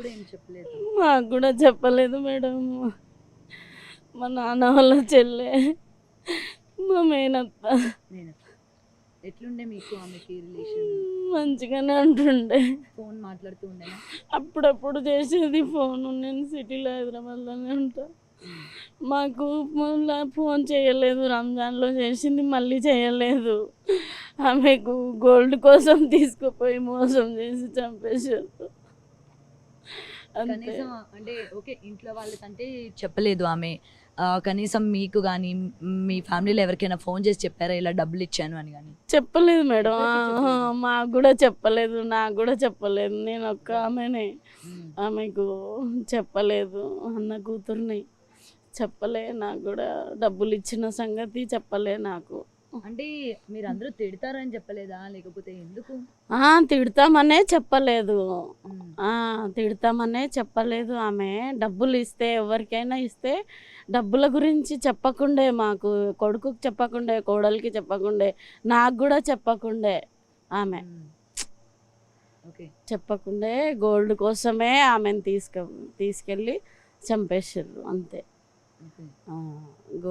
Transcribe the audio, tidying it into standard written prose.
కూడా ఏం చెప్పలేదు. మాకు కూడా చెప్పలేదు మేడం. మా నాన్న వాళ్ళ చెల్లె, మా మేనత్త. నేను ఎట్లుండే మీకు ఆమెకి రిలేషన్? మంచిగానే ఉంటుండే. ఫోన్ మాట్లాడుతూ ఉండేనా? అప్పుడప్పుడు చేసేది ఫోన్. నేను సిటీలో హైదరాబాద్లోనే ఉంటా. మాకు మళ్ళా ఫోన్ చేయలేదు. రంజాన్లో చేసింది, మళ్ళీ చేయలేదు. ఆమెకు గోల్డ్ కోసం తీసుకుపోయి మోసం చేసి చంపేశారు అంతే. కనీసం అంటే ఓకే, ఇంట్లో వాళ్ళకంటే చెప్పలేదు ఆమె. కనీసం మీకు కానీ మీ ఫ్యామిలీలో ఎవరికైనా ఫోన్ చేసి చెప్పారా ఇలా డబ్బులు ఇచ్చాను అని? కానీ చెప్పలేదు మేడం. ఎవరికీ చెప్పలేదా? మాకు కూడా చెప్పలేదు, నాకు కూడా చెప్పలేదు. నేను ఒక్క ఆమెనే ఆమెకు చెప్పలేదు. అన్న కూతుర్ని చెప్పలే. నాకు కూడా డబ్బులు ఇచ్చిన సంగతి చెప్పలే నాకు. అంటే మీరు అందరూ తిడతారని చెప్పలేదా, లేకపోతే ఎందుకు? తిడతామనే చెప్పలేదు. ఉమ్, తిడతామనే చెప్పలేదు. ఆమె డబ్బులు ఇస్తే, ఎవరికైనా ఇస్తే డబ్బుల గురించి చెప్పకుండే, మాకు కొడుకుకి చెప్పకుండే, కోడలికి చెప్పకుండే, నాకు కూడా చెప్పకుండే. ఆమె ఉమ్, ఓకే. చెప్పకుండే గోల్డ్ కోసమే ఆమెను తీసుకెళ్ళి చంపేసారు అంతే. ఓకే. ఆ.